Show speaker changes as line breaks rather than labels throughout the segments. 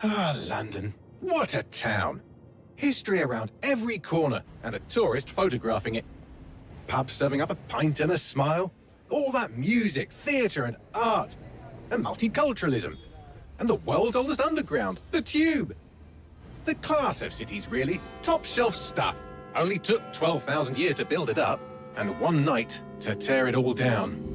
Ah, London. What a town. History around every corner, and a tourist photographing it. Pubs serving up a pint and a smile. All that music, theatre and art. And multiculturalism. And the world's oldest underground, the Tube. The class of cities, really. Top shelf stuff. Only took 12,000 years to build it up, and one night to tear it all down.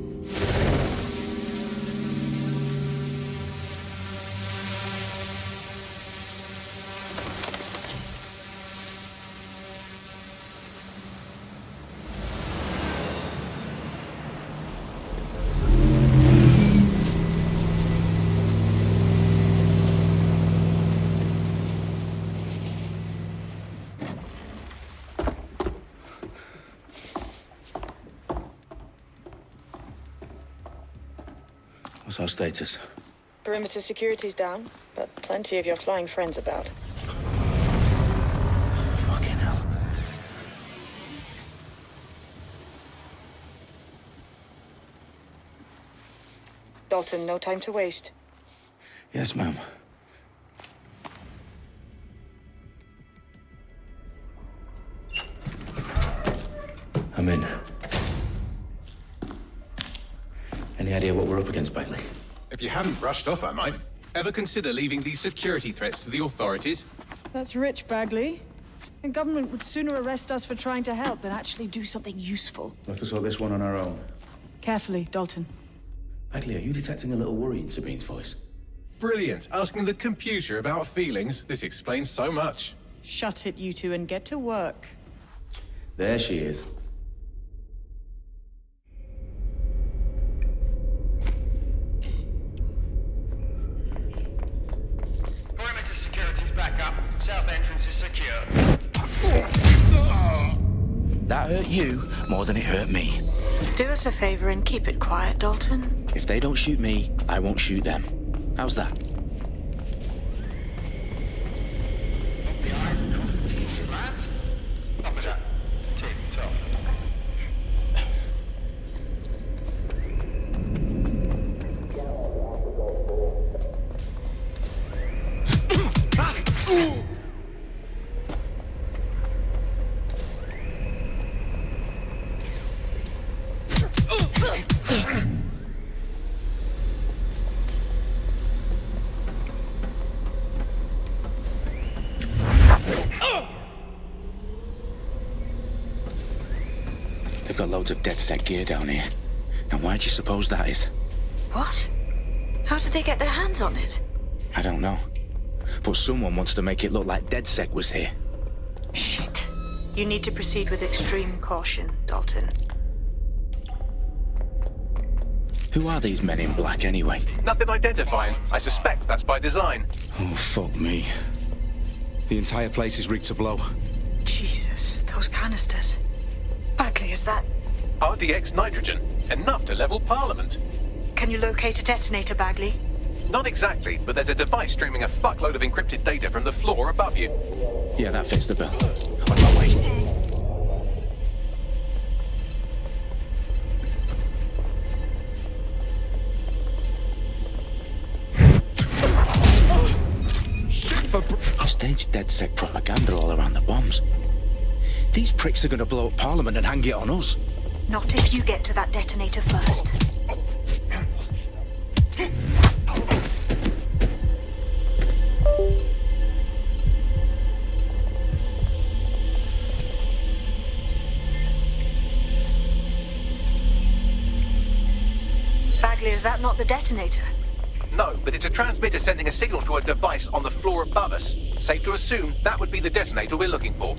What's our status?
Perimeter security's down, but plenty of your flying friends about.
Fucking hell.
Dalton, no time to waste.
Yes, ma'am. I'm in. Any idea what we're up against, Bagley?
If you hadn't brushed off, I might. Ever consider leaving these security threats to the authorities?
That's rich, Bagley. The government would sooner arrest us for trying to help than actually do something useful.
We'll have to sort this one on our own.
Carefully, Dalton.
Bagley, are you detecting a little worry in Sabine's voice?
Brilliant. Asking the computer about feelings. This explains so much.
Shut it, you two, and get to work.
There she is.
Perimeter security's back up. South entrance is secure.
That hurt you more than it hurt me.
Do us a favor and keep it quiet, Dalton.
If they don't shoot me, I won't shoot them. How's that?
The eyes across the T's, lads. Top of that. Tip top.
They've got loads of DedSec gear down here. And why do you suppose that is?
What? How did they get their hands on it?
I don't know. But someone wants to make it look like DedSec was here.
Shit. You need to proceed with extreme caution, Dalton.
Who are these men in black anyway?
Nothing identifying. I suspect that's by design.
Oh, fuck me. The entire place is rigged to blow.
Jesus, those canisters. Bagley, is that...
RDX nitrogen. Enough to level Parliament.
Can you locate a detonator, Bagley?
Not exactly, but there's a device streaming a fuckload of encrypted data from the floor above you.
Yeah, that fits the bill. On my way. I've staged DedSec propaganda all around the bombs. These pricks are gonna blow up Parliament and hang it on us.
Not if you get to that detonator first. Bagley, is that not the detonator?
No, but it's a transmitter sending a signal to a device on the floor above us. Safe to assume that would be the detonator we're looking for.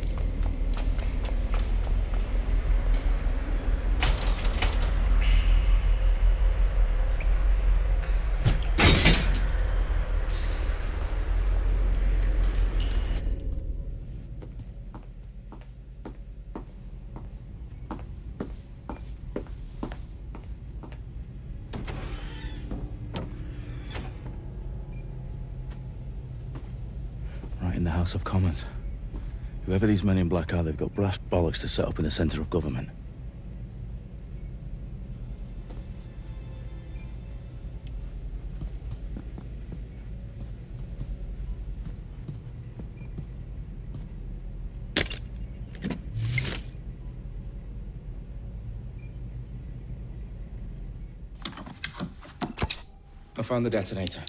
Right in the House of Commons. Whoever these men in black are, they've got brass bollocks to set up in the centre of government. found the detonator.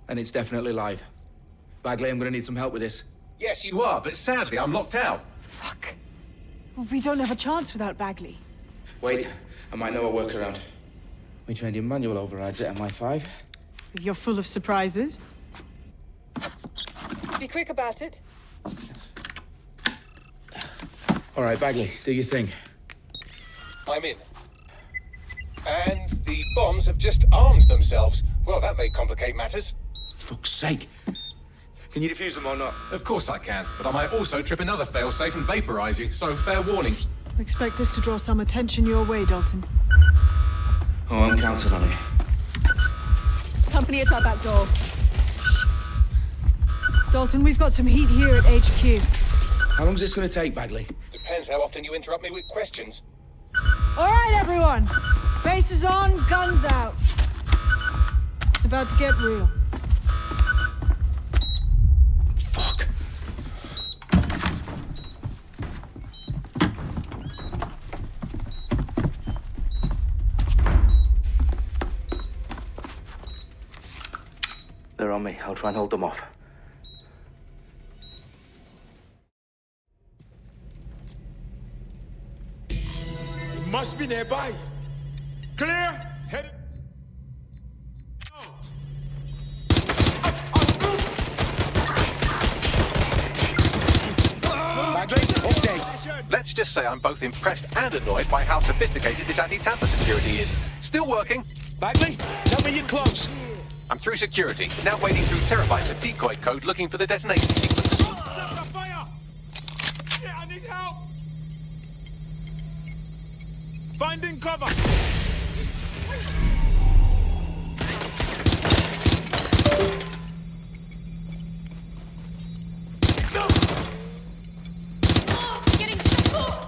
And it's definitely live. Bagley, I'm gonna need some help with this.
Yes, you are, but sadly, I'm locked out.
Fuck. Well, we don't have a chance without Bagley.
Wait, I might know a workaround. We trained in manual overrides at MI5.
You're full of surprises. Be quick about it.
All right, Bagley, do your thing.
I'm in. And the bombs have just armed themselves. Well, that may complicate matters.
Fuck's sake. Can you defuse them or not?
Of course I can, but I might also trip another failsafe and vaporize you, so fair warning.
Expect this to draw some attention your way, Dalton.
Oh, I'm counting on it.
Company at our back door.
Dalton, we've got some heat here at HQ.
How long's this gonna take, Bagley?
Depends how often you interrupt me with questions.
All right, everyone. Faces on, guns out. It's about to get real.
Fuck. They're on me. I'll try and hold them off.
Must be nearby. Clear. Head.
Let's just say I'm both impressed and annoyed by how sophisticated this anti-tamper security is. Still working.
Bagley, tell me you're close.
I'm through security, now wading through terabytes of decoy code looking for the detonation sequence.
Fire! Yeah, I need help. Finding cover.
Getting shot.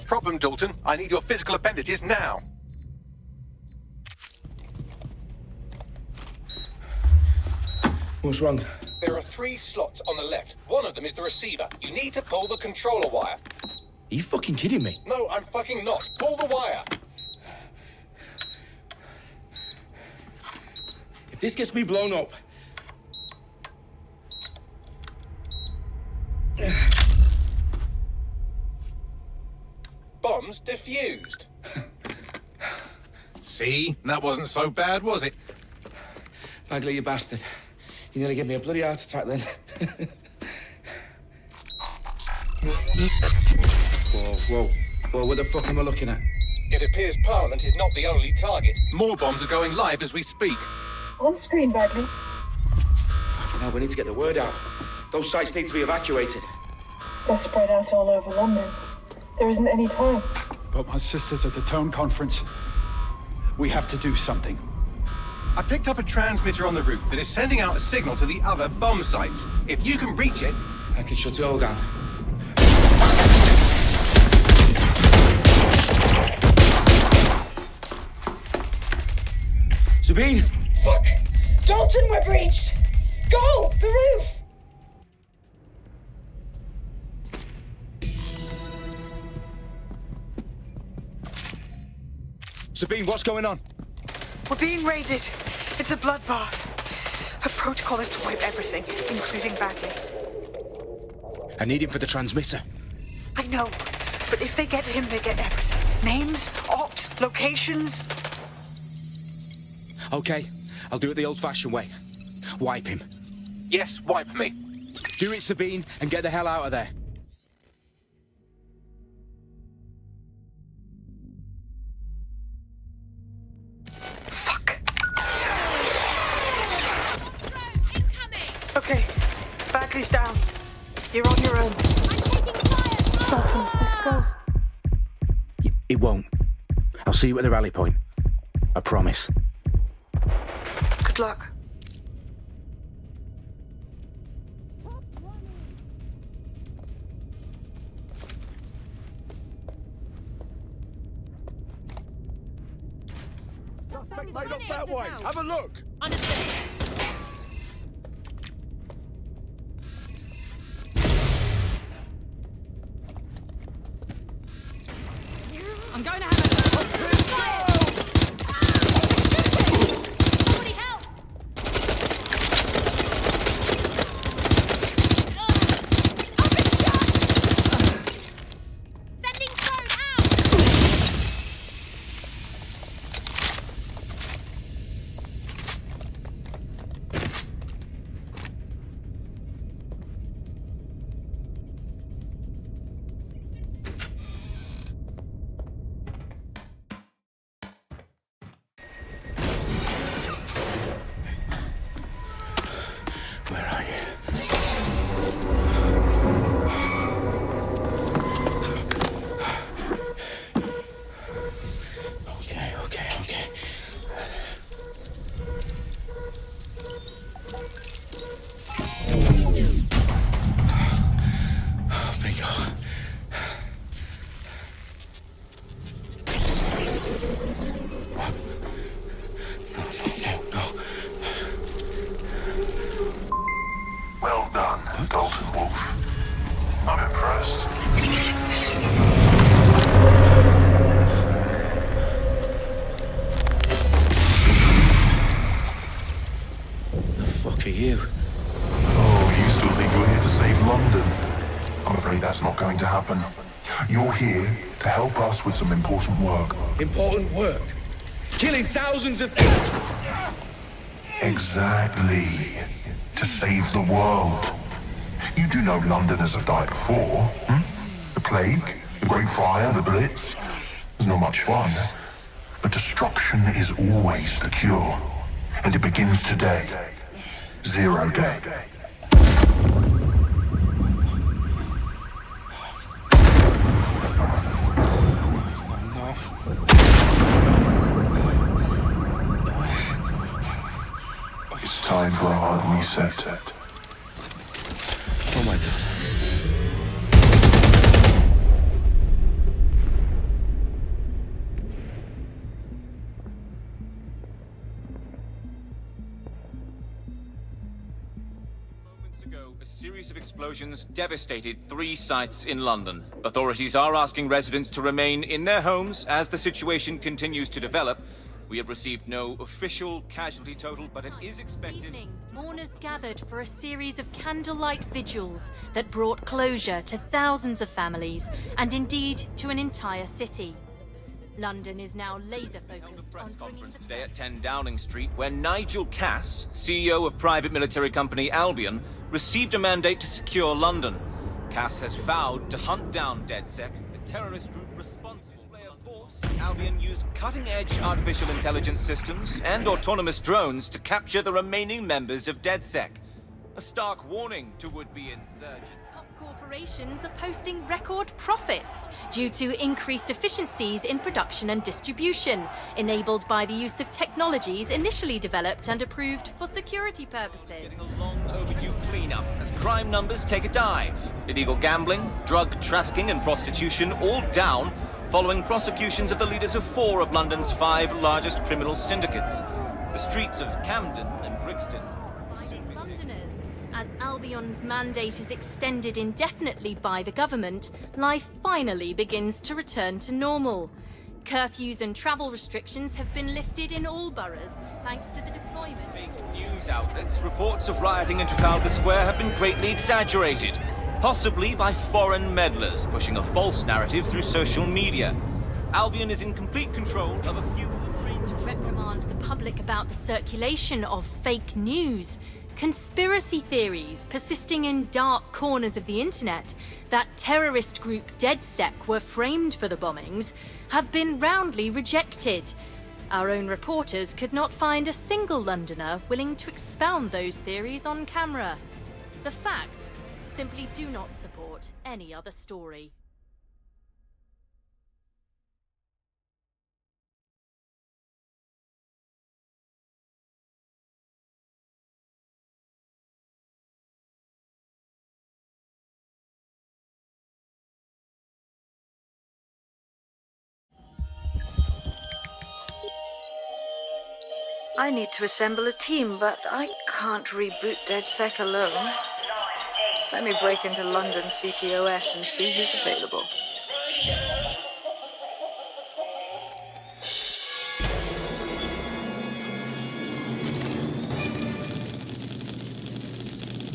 Problem, Dalton. I need your physical appendages now.
What's wrong?
There are 3 slots on the left. One of them is the receiver. You need to pull the controller wire.
Are you fucking kidding me?
No, I'm fucking not. Pull the wire.
If this gets me blown up...
Bombs defused. See? That wasn't so bad, was it?
Bagley, you bastard. You nearly gave me a bloody heart attack then. Whoa, what the fuck am I looking at?
It appears Parliament is not the only target. More bombs are going live as we speak.
On screen, Bagley.
Now we need to get the word out. Those sites need to be evacuated.
They're spread out all over London. There isn't any time.
But my sister's at the town conference. We have to do something.
I picked up a transmitter on the route that is sending out a signal to the other bomb sites. If you can reach it...
I can shut it all down. Sabine!
Fuck! Dalton, we're breached! Go! The roof!
Sabine, what's going on?
We're being raided. It's a bloodbath. Her protocol is to wipe everything, including Bagley.
I need him for the transmitter.
I know, but if they get him, they get everything. Names, ops, locations.
Okay, I'll do it the old-fashioned way. Wipe him.
Yes, wipe me.
Do it, Sabine, and get the hell out of there.
Okay, Bagley's down. You're on your own.
It won't. I'll see you at the rally point. I promise.
Good luck.
Mate, up that way. Have a look.
Understood. I'm going to have a fire! Somebody help! I've been shot! Sending drone out!
Where are you? Okay. Bingo. What? No.
Well done, Dalton Wolf. I'm impressed.
The fuck are you?
Oh, you still think you're here to save London? I'm afraid that's not going to happen. You're here to help us with some important work.
Important work. Killing thousands of people.
Exactly. To save the world. You do know Londoners have died before, hmm? The plague, the Great Fire, the Blitz. It's not much fun. But destruction is always the cure. And it begins today. Zero Day. It's time for a hard reset.
Oh my god.
Moments ago, a series of explosions devastated 3 sites in London. Authorities are asking residents to remain in their homes as the situation continues to develop. We have received no official casualty total, but it is
This
expected.
evening, mourners gathered for a series of candlelight vigils that brought closure to thousands of families and indeed to an entire city. London is now laser
Held a
focused
press
on bringing
conference
the
today at 10 Downing Street, where Nigel Cass, CEO of private military company Albion, received a mandate to secure London. Cass has vowed to hunt down DedSec, a terrorist group responsible for display of force. Albion used cutting-edge artificial intelligence systems and autonomous drones to capture the remaining members of DedSec. A stark warning to would-be insurgents.
top corporations are posting record profits due to increased efficiencies in production and distribution, enabled by the use of technologies initially developed and approved for security purposes.
Getting a long overdue cleanup as crime numbers take a dive. Illegal gambling, drug trafficking and prostitution all down following prosecutions of the leaders of 4 of London's 5 largest criminal syndicates. The streets of Camden and Brixton.
Reminding Londoners, as Albion's mandate is extended indefinitely by the government, life finally begins to return to normal. Curfews and travel restrictions have been lifted in all boroughs thanks to the deployment.
Fake news outlets, reports of rioting in Trafalgar Square have been greatly exaggerated, possibly by foreign meddlers pushing a false narrative through social media. Albion is in complete control of a few...
To reprimand the public about the circulation of fake news, conspiracy theories persisting in dark corners of the internet that terrorist group DedSec were framed for the bombings have been roundly rejected. Our own reporters could not find a single Londoner willing to expound those theories on camera. The facts simply do not support any other story.
I need to assemble a team, but I can't reboot DedSec alone. Let me break into London CTOS and see who's available.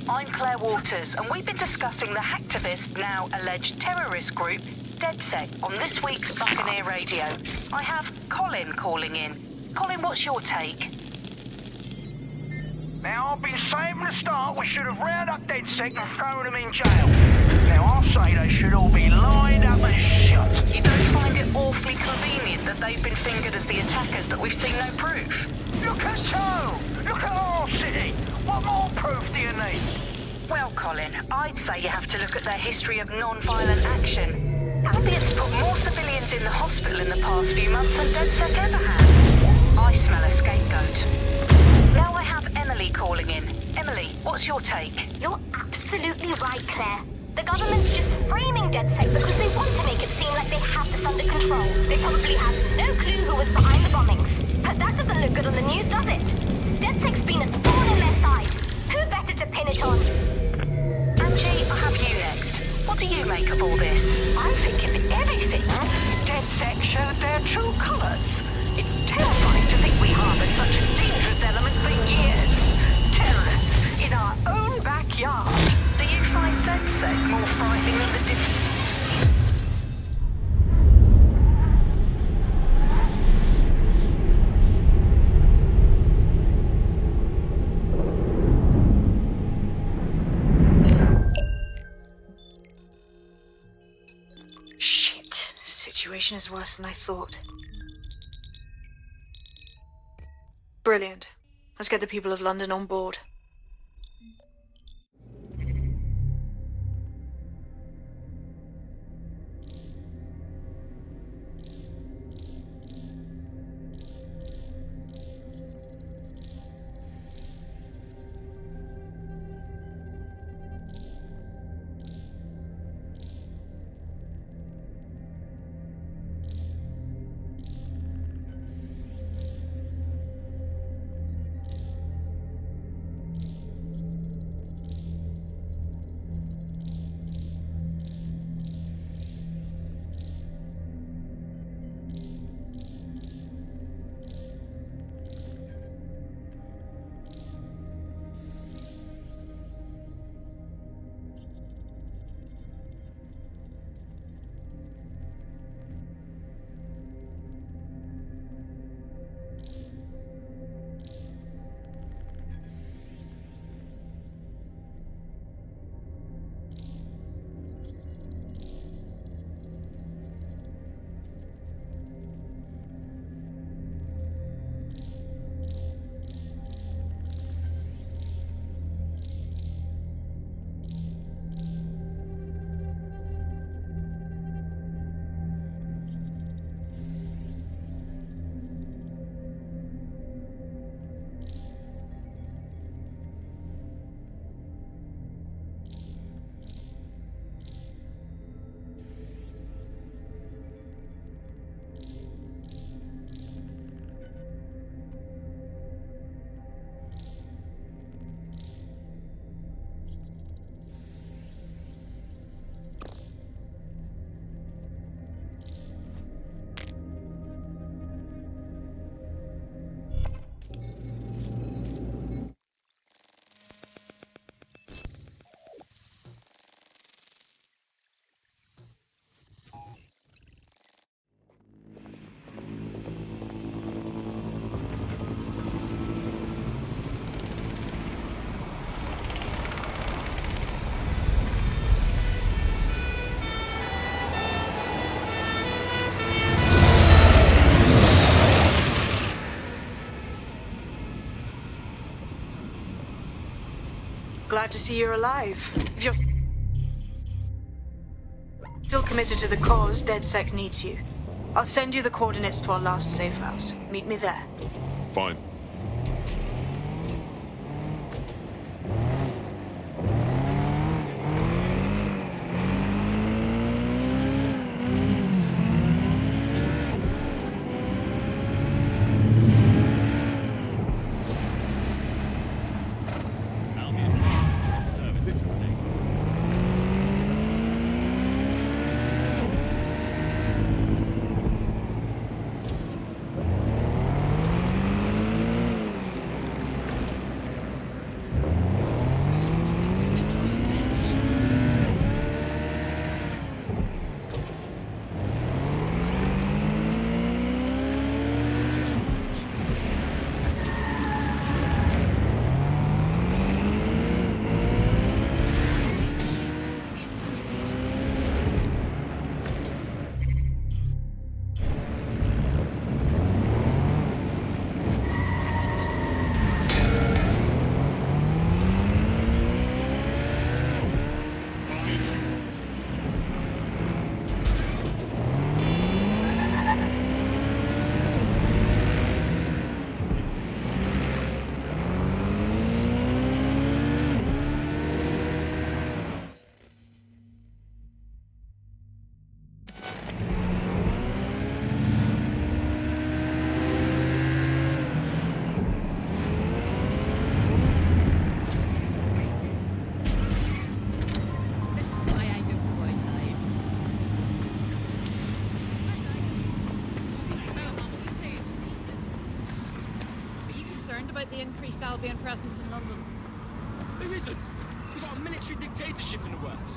I'm Claire Waters, and we've been discussing the hacktivist, now alleged terrorist group, DedSec, on this week's Buccaneer Radio. I have Colin calling in. Colin, what's your take?
Now, I've been saying from the start we should have rounded up DedSec and thrown them in jail. Now, I say they should all be lined up and shot.
You don't find it awfully convenient that they've been fingered as the attackers, but we've seen no proof?
Look at Toe! Look at our city! What more proof do you need?
Well, Colin, I'd say you have to look at their history of non-violent action. Albion's put more civilians in the hospital in the past few months than DedSec ever has. I smell a scapegoat. Now I have Emily calling in. Emily, what's your take?
You're absolutely right, Claire. The government's just framing DedSec because they want to make it seem like they have this under control. They probably have no clue who was behind the bombings. But that doesn't look good on the news, does it? DedSec's been a thorn in their side. Who better to pin it on?
Angie, I have you next. What do you make of all this?
I think if anything,
DedSec showed their true colours. It's terrifying to think we harboured such a dangerous element for years. Terrorists in our own backyard.
Do you find DedSec more frightening than the
Shit. Situation is worse than I thought. Brilliant. Let's get the people of London on board. Glad to see you're alive. If you're still committed to the cause, DedSec needs you. I'll send you the coordinates to our last safe house. Meet me there.
Fine.
about the increased Albion presence in London.
Who isn't? We've got a military dictatorship in the works.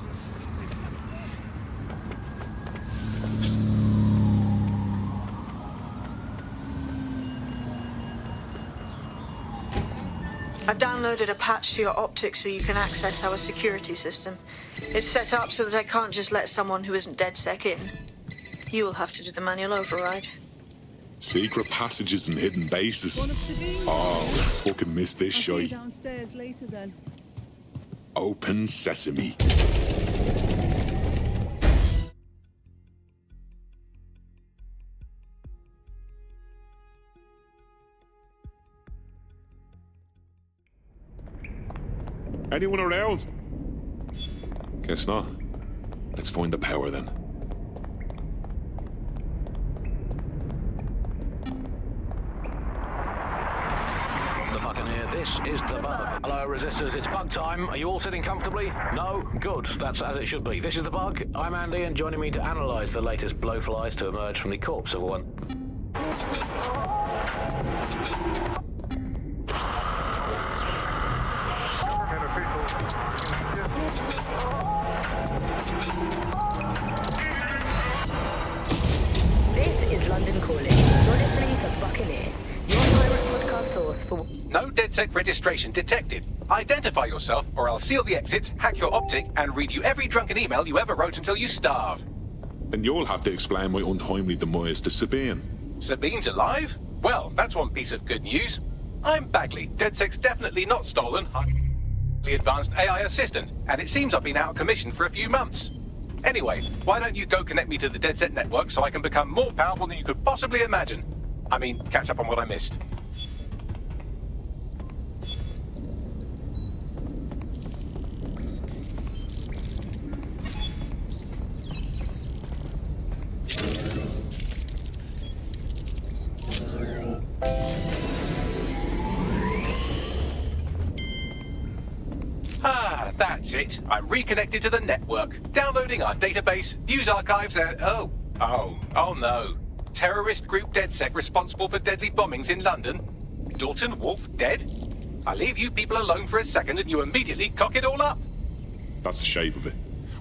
I've downloaded a patch to your optics so you can access our security system. It's set up so that I can't just let someone who isn't DedSec in. You will have to do the manual override.
Secret passages and hidden bases.
One of Sabine's.
Oh, I fucking missed this
I'll see you
shite.
downstairs later then.
Open sesame. Anyone around? Guess not. Let's find the power then.
The Buccaneer, this is the Bug. Hello, Resistors, it's bug time. Are you all sitting comfortably? No? Good, that's as it should be. This is the Bug. I'm Andy, and joining me to analyse the latest blowflies to emerge from the corpse of one.
This is London Calling. You're listening to Buccaneer, your pirate podcast source for...
No DedSec registration detected. Identify yourself, or I'll seal the exits, hack your optic, and read you every drunken email you ever wrote until you starve.
And you'll have to explain my untimely demise to Sabine.
Sabine's alive? Well, that's one piece of good news. I'm Bagley. DedSec's definitely not stolen. The advanced AI assistant, and it seems I've been out of commission for a few months. Anyway, why don't you go connect me to the DedSec network so I can become more powerful than you could possibly imagine? I mean, catch up on what I missed. Ah, that's it. I'm reconnected to the network, downloading our database, news archives, and oh no. Terrorist group DedSec responsible for deadly bombings in London. Dalton Wolf dead? I leave you people alone for a second and you immediately cock it all up.
That's the shape of it.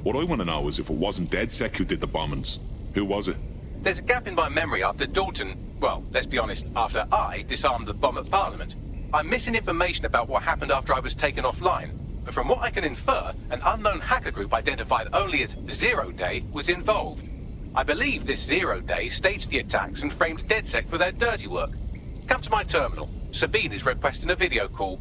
What I want to know is if it wasn't DedSec who did the bombings, who was it?
There's a gap in my memory after Dalton, well, let's be honest, after I disarmed the bomb at Parliament. I'm missing information about what happened after I was taken offline. But from what I can infer, an unknown hacker group identified only as Zero Day was involved. I believe this Zero Day staged the attacks and framed DedSec for their dirty work. Come to my terminal. Sabine is requesting a video call.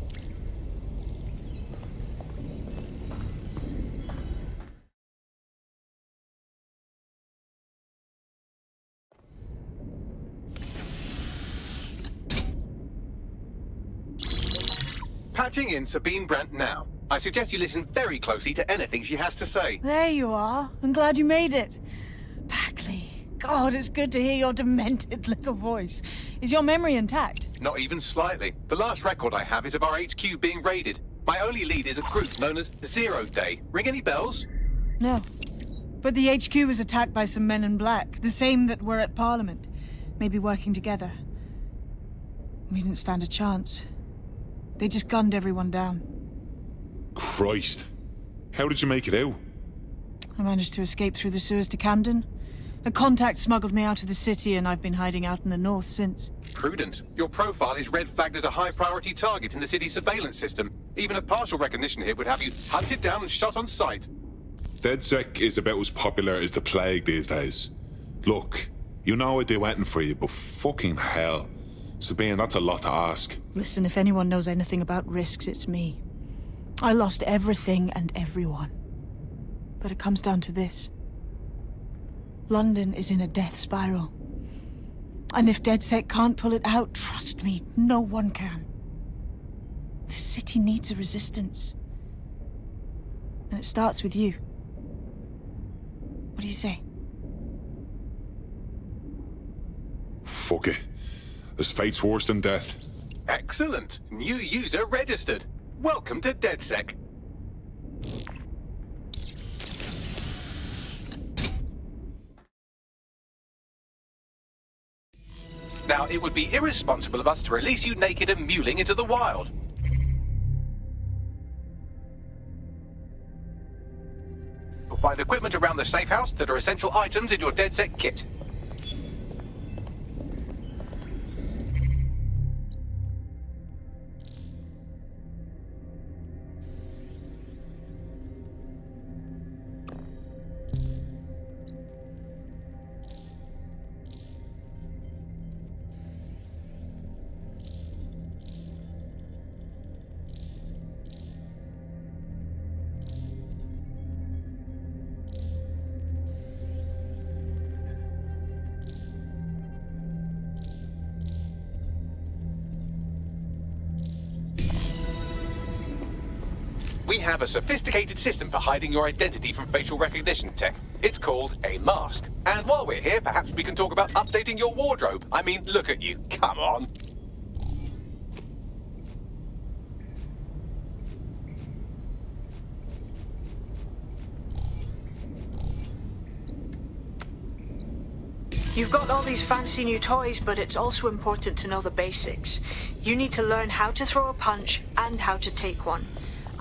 Patching in Sabine Brandt now. I suggest you listen very closely to anything she has to say.
There you are. I'm glad you made it. Bagley. God, it's good to hear your demented little voice. Is your memory intact?
Not even slightly. The last record I have is of our HQ being raided. My only lead is a group known as Zero Day. Ring any bells?
No. But the HQ was attacked by some men in black, the same that were at Parliament. Maybe working together. We didn't stand a chance. They just gunned everyone down.
Christ. How did you make it out?
I managed to escape through the sewers to Camden. A contact smuggled me out of the city, and I've been hiding out in the north since.
Prudent. Your profile is red flagged as a high-priority target in the city's surveillance system. Even a partial recognition here would have you hunted down and shot on sight.
DedSec is about as popular as the plague these days. Look, you know I'd do anything for you, but fucking hell. Sabine, that's a lot to ask.
Listen, if anyone knows anything about risks, it's me. I lost everything and everyone. But it comes down to this. London is in a death spiral. And if DedSec can't pull it out, trust me, no one can. The city needs a resistance. And it starts with you. What do you say?
Fuck it. This fate's worse than death.
Excellent. New user registered. Welcome to DedSec. Now, it would be irresponsible of us to release you naked and mewling into the wild. You'll find equipment around the safe house that are essential items in your DedSec kit. We have a sophisticated system for hiding your identity from facial recognition tech. It's called a mask. And while we're here, perhaps we can talk about updating your wardrobe. I mean, look at you. Come on.
You've got all these fancy new toys, but it's also important to know the basics. You need to learn how to throw a punch and how to take one.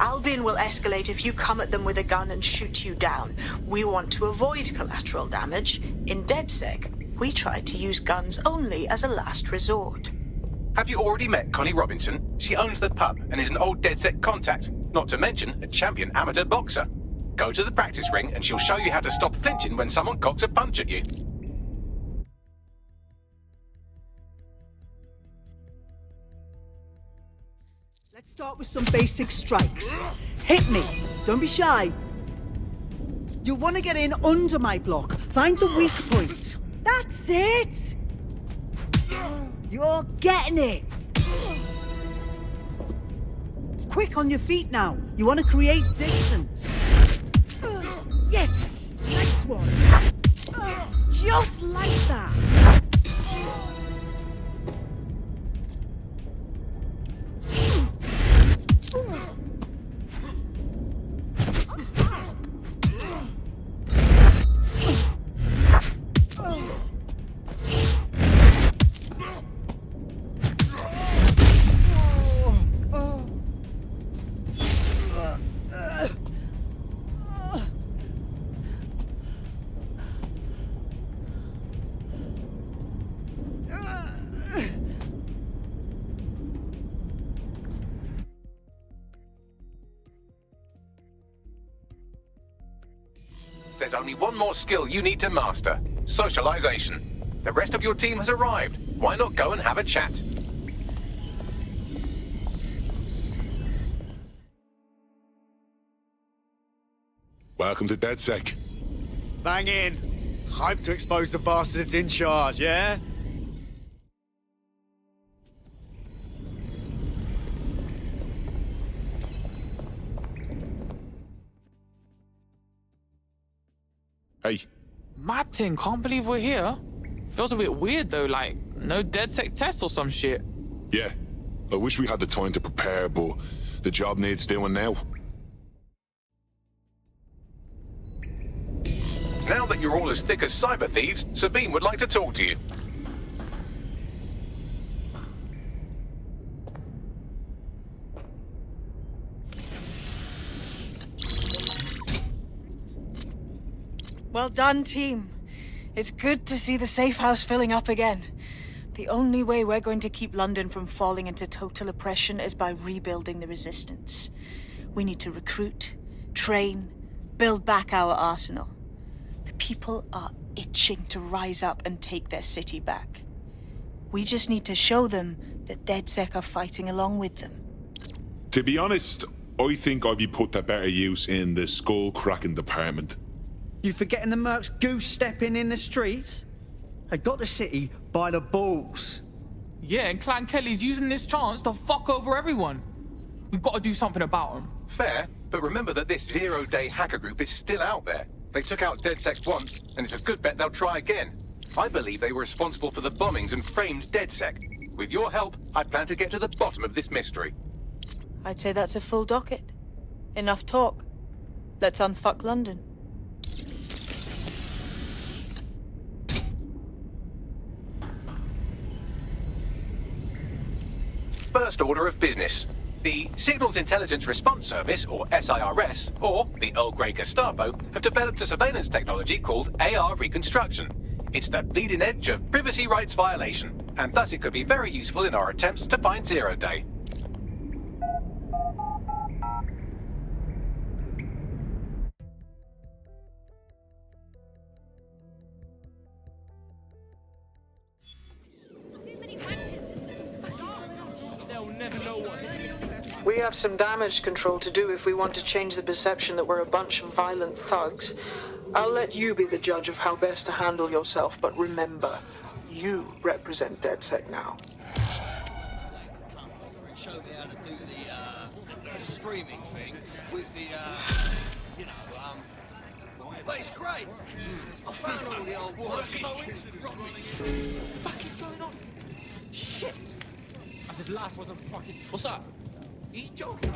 Albion will escalate if you come at them with a gun and shoot you down. We want to avoid collateral damage. In DedSec, we try to use guns only as a last resort.
Have you already met Connie Robinson? She owns the pub and is an old DedSec contact, not to mention a champion amateur boxer. Go to the practice ring and she'll show you how to stop flinching when someone cocks a punch at you.
Let's start with some basic strikes. Hit me. Don't be shy. You want to get in under my block. Find the weak point. That's it. You're getting it. Quick on your feet now. You want to create distance. Yes. Nice one. Just like that.
There's only one more skill you need to master: socialization. The rest of your team has arrived. Why not go and have a chat?
Welcome to DedSec.
Bang in. Hype to expose the bastards in charge, yeah?
Hey.
Martin, can't believe we're here. Feels a bit weird though, like no DedSec test or some shit.
Yeah. I wish we had the time to prepare, but the job needs doing now.
Now that you're all as thick as cyber thieves, Sabine would like to talk to you.
Well done, team. It's good to see the safe house filling up again. The only way we're going to keep London from falling into total oppression is by rebuilding the resistance. We need to recruit, train, build back our arsenal. The people are itching to rise up and take their city back. We just need to show them that DedSec are fighting along with them.
To be honest, I think I'd be put to better use in the skull-cracking department.
You forgetting the mercs goose-stepping in the streets? They got the city by the balls.
Yeah, and Clan Kelly's using this chance to fuck over everyone. We've got to do something about them.
Fair, but remember that this zero-day hacker group is still out there. They took out DedSec once, and it's a good bet they'll try again. I believe they were responsible for the bombings and framed DedSec. With your help, I plan to get to the bottom of this mystery.
I'd say that's a full docket. Enough talk. Let's unfuck London.
advanced order of business. The Signals Intelligence Response Service, or SIRS, or the Earl Grey Gestapo, have developed a surveillance technology called AR Reconstruction. It's the bleeding edge of privacy rights violation, and thus it could be very useful in our attempts to find Zero Day.
We have some damage control to do if we want to change the perception that we're a bunch of violent thugs. I'll let you be the judge of how best to handle yourself, but remember, you represent DedSec now.
Show me how to do the screaming thing with the, but it's great. I found all the old war poets. What the fuck is going on? Shit! As if life wasn't fucking... What's up? He's joking.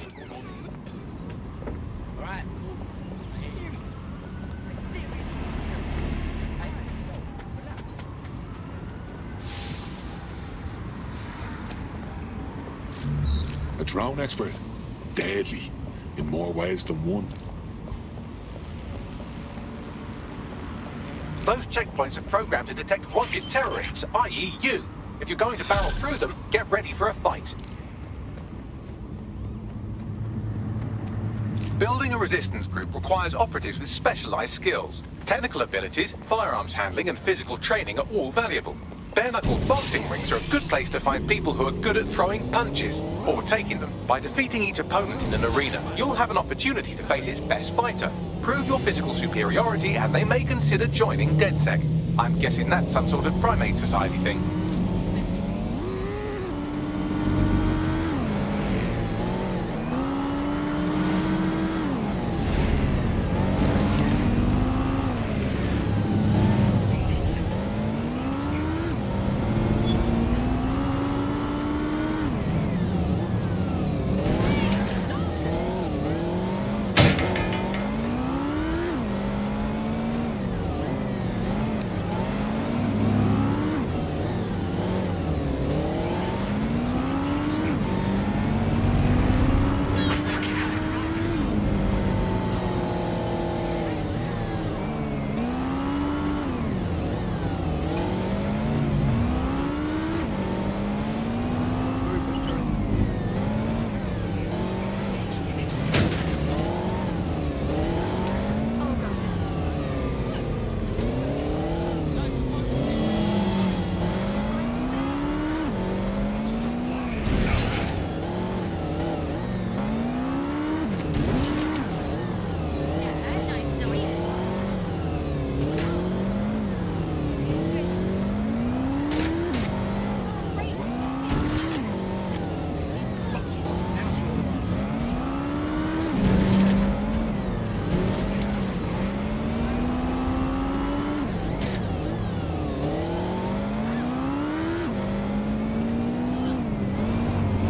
Alright, cool. Serious. Like serious. Hey, relax.
A drone expert. Deadly. In more ways than one.
Those checkpoints are programmed to detect wanted terrorists, i.e. you. If you're going to barrel through them, get ready for a fight. Building a resistance group requires operatives with specialized skills. Technical abilities, firearms handling, and physical training are all valuable. Bare-knuckle boxing rings are a good place to find people who are good at throwing punches, or taking them. By defeating each opponent in an arena, you'll have an opportunity to face its best fighter. Prove your physical superiority, and they may consider joining DedSec. I'm guessing that's some sort of primate society thing.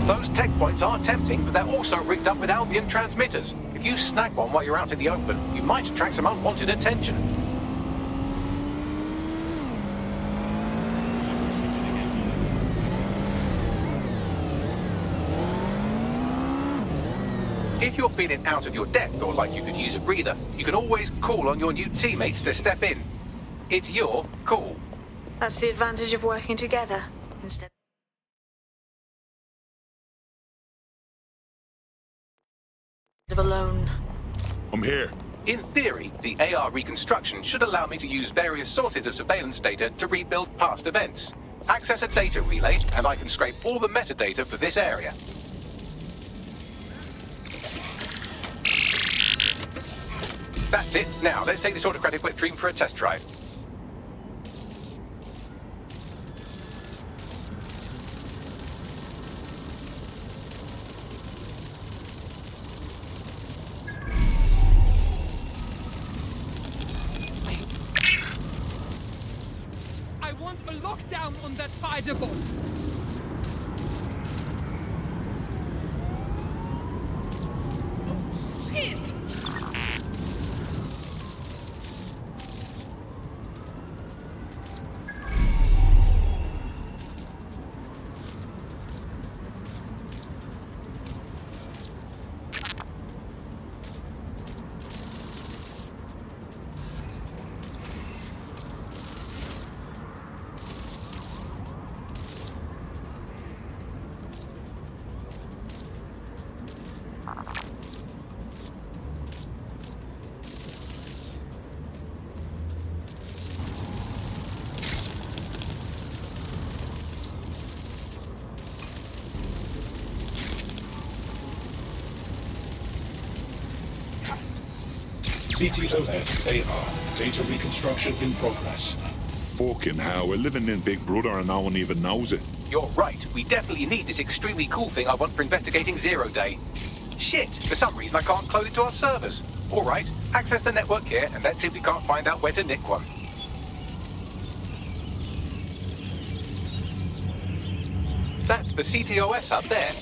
Those tech points are tempting, but they're also rigged up with Albion transmitters. If you snag one while you're out in the open, you might attract some unwanted attention. If you're feeling out of your depth or like you could use a breather, you can always call on your new teammates to step in. It's your call.
That's the advantage of working together instead of alone.
I'm here.
In theory, the AR reconstruction should allow me to use various sources of surveillance data to rebuild past events. Access a data relay, and I can scrape all the metadata for this area. That's it. Now, let's take this autocratic wet dream for a test drive.
I want a lockdown on that fighter bot. Oh, shit!
CTOS-AR. Data reconstruction in progress.
Fucking hell, we're living in Big Brother and no one even knows it.
You're right. We definitely need this extremely cool thing I want for investigating Zero Day. Shit, for some reason I can't clone it to our servers. All right, access the network here, and let's see if we can't find out where to nick one. That's the CTOS up there.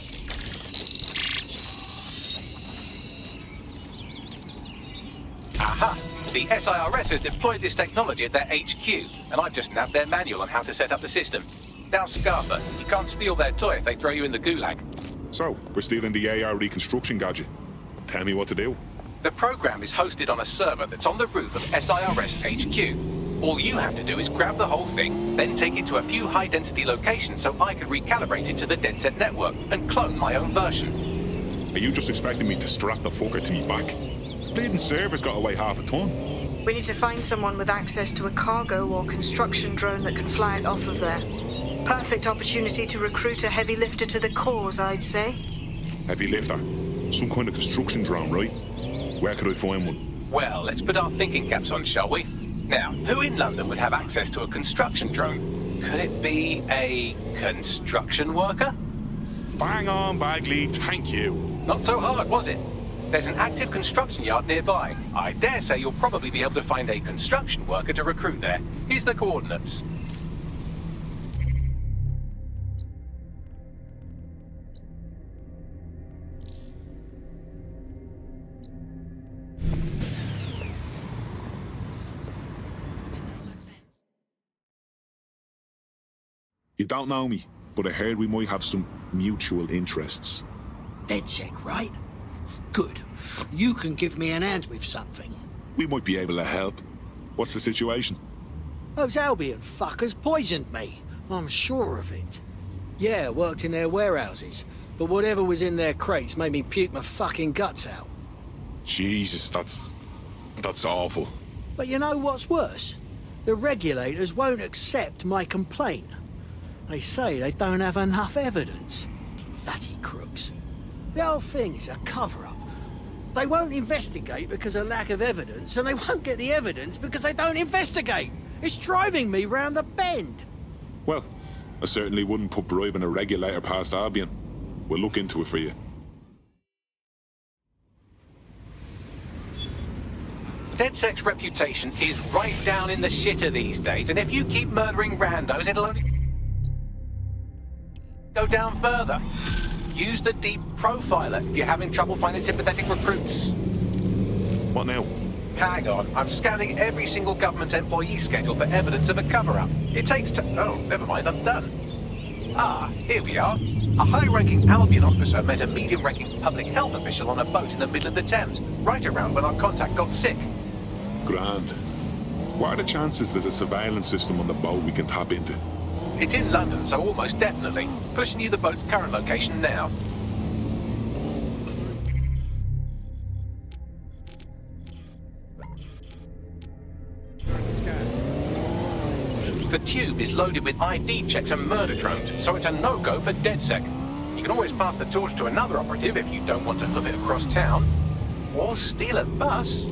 Aha! The SIRS has deployed this technology at their HQ, and I've just nabbed their manual on how to set up the system. Now, Scarper, you can't steal their toy if they throw you in the gulag.
So, we're stealing the AR reconstruction gadget. Tell me what to do.
The program is hosted on a server that's on the roof of SIRS HQ. All you have to do is grab the whole thing, then take it to a few high-density locations so I can recalibrate it to the DedSec network and clone my own version.
Are you just expecting me to strap the fucker to me back? The bleeding server's got away half a ton.
We need to find someone with access to a cargo or construction drone that can fly it off of there. Perfect opportunity to recruit a heavy lifter to the cause, I'd say.
Heavy lifter? Some kind of construction drone, right? Where could I find one?
Well, let's put our thinking caps on, shall we? Now, who in London would have access to a construction drone? Could it be a construction worker?
Bang on, Bagley, thank you.
Not so hard, was it? There's an active construction yard nearby. I dare say you'll probably be able to find a construction worker to recruit there. Here's the coordinates.
You don't know me, but I heard we might have some mutual interests.
DedSec, right? Good. You can give me an hand with something.
We might be able to help. What's the situation?
Those Albion fuckers poisoned me. I'm sure of it. Yeah, worked in their warehouses, but whatever was in their crates made me puke my fucking guts out.
Jesus, that's awful.
But you know what's worse? The regulators won't accept my complaint. They say they don't have enough evidence. Bloody crooks. The whole thing is a cover-up. They won't investigate because of lack of evidence, and they won't get the evidence because they don't investigate. It's driving me round the bend.
Well, I certainly wouldn't put bribing a regulator past Albion. We'll look into it for you.
DedSec's reputation is right down in the shitter these days, and if you keep murdering randos, it'll only go down further. Use the Deep Profiler if you're having trouble finding sympathetic recruits.
What now?
Hang on, I'm scanning every single government employee schedule for evidence of a cover-up. It takes oh, never mind, I'm done. Ah, here we are. A high-ranking Albion officer met a medium-ranking public health official on a boat in the middle of the Thames, right around when our contact got sick.
Grand. What are the chances there's a surveillance system on the boat we can tap into?
It's in London, so almost definitely. Pushing you the boat's current location now. The tube is loaded with ID checks and murder drones, so it's a no-go for DedSec. You can always pass the torch to another operative if you don't want to hoof it across town. Or steal a bus.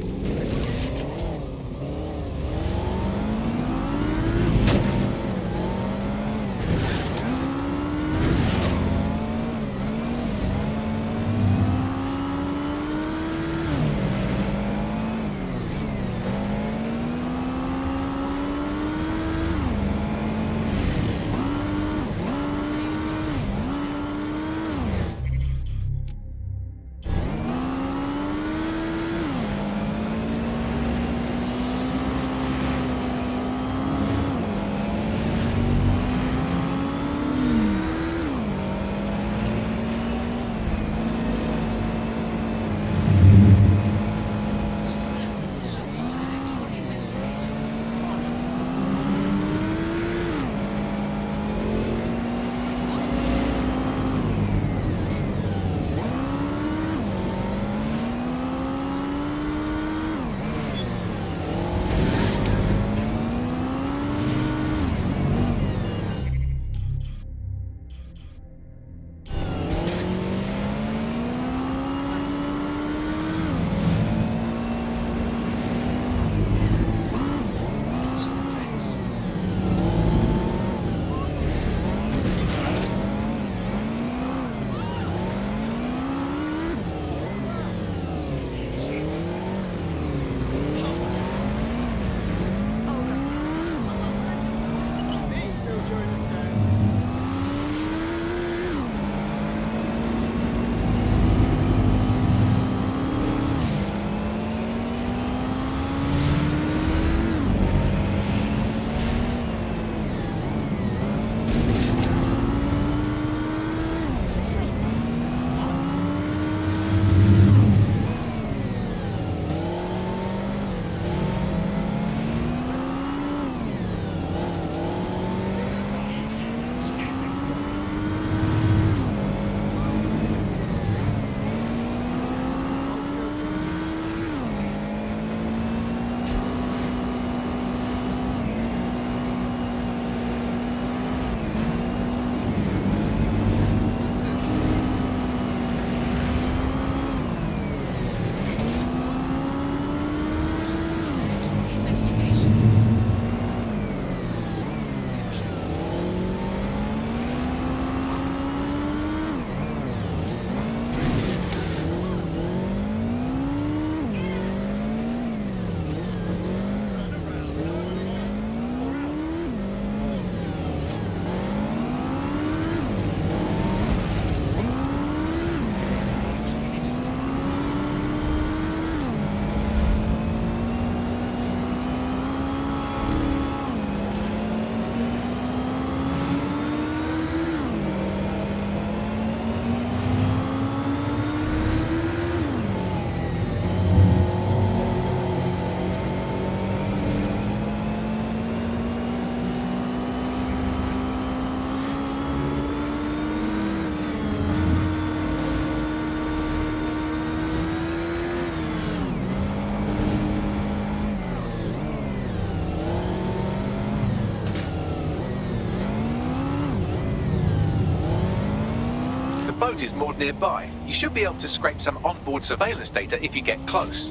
boat is moored nearby. You should be able to scrape some onboard surveillance data if you get close.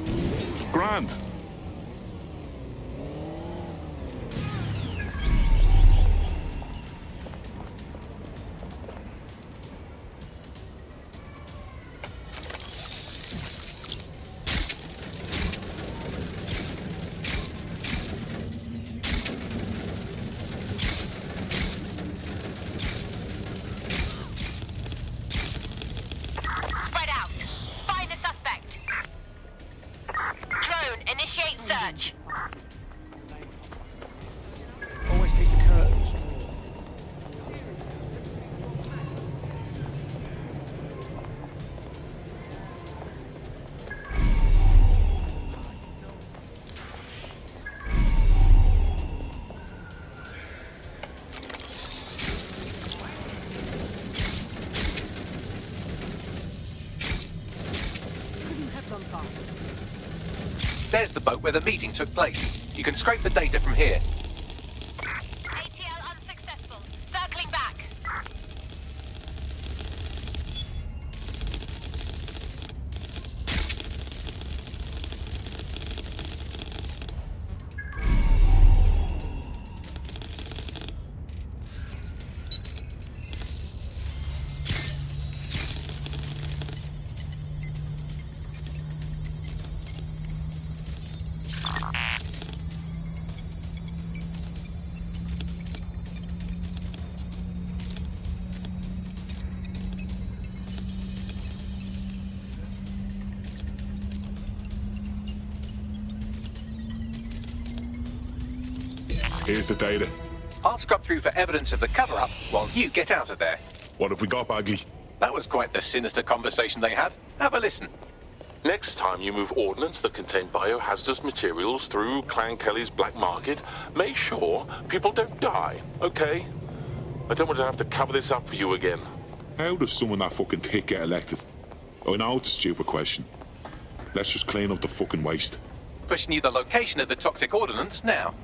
Grand.
Spread out. Find the suspect. Drone, initiate search.
Always keep the curtains drawn.
There's the boat where the meeting took place. You can scrape the data from here.
ATL unsuccessful. Circling back.
Here's the data.
I'll scrub through for evidence of the cover-up while you get out of there.
What have we got, Bagley?
That was quite the sinister conversation they had. Have a listen.
Next time you move ordnance that contain biohazardous materials through Clan Kelly's black market, make sure people don't die, okay? I don't want to have to cover this up for you again.
How does someone that fucking thick get elected? I know it's a stupid question. Let's just clean up the fucking waste.
Pushing you the location of the toxic ordnance now.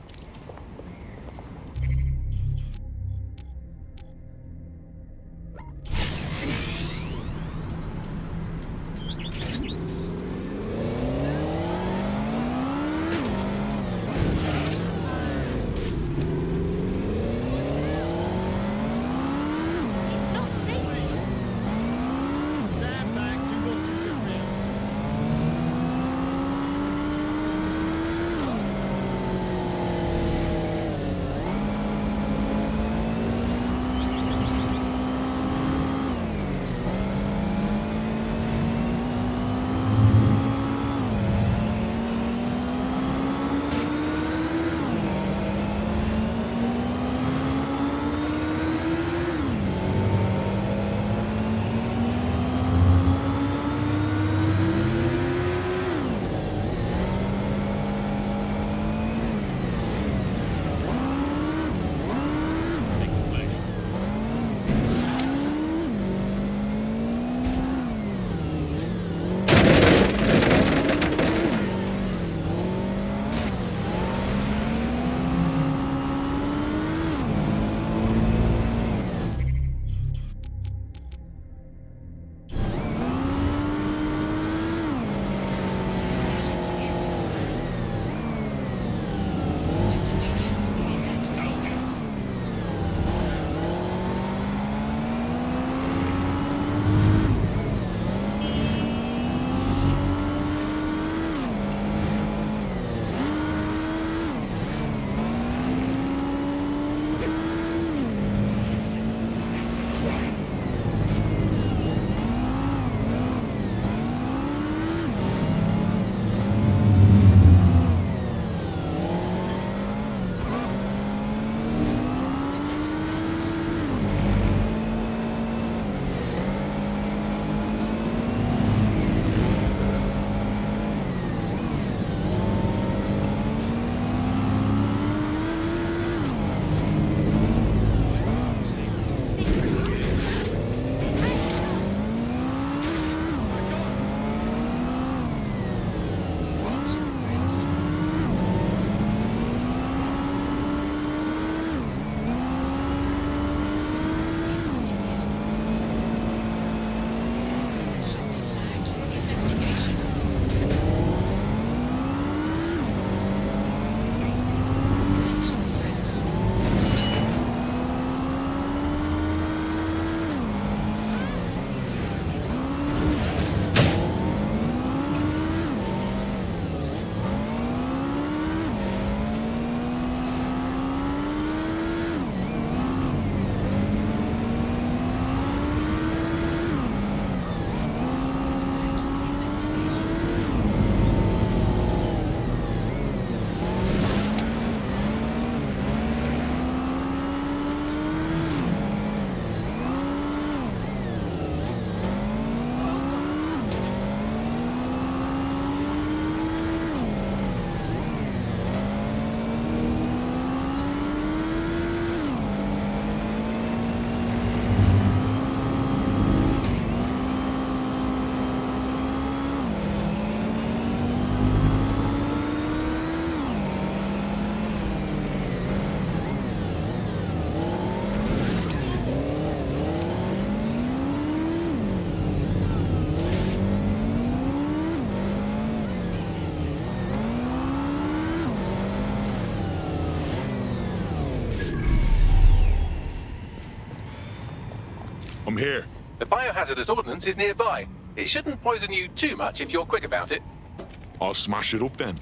I'm here.
The biohazardous ordnance is nearby. It shouldn't poison you too much if you're quick about it.
I'll smash it up then.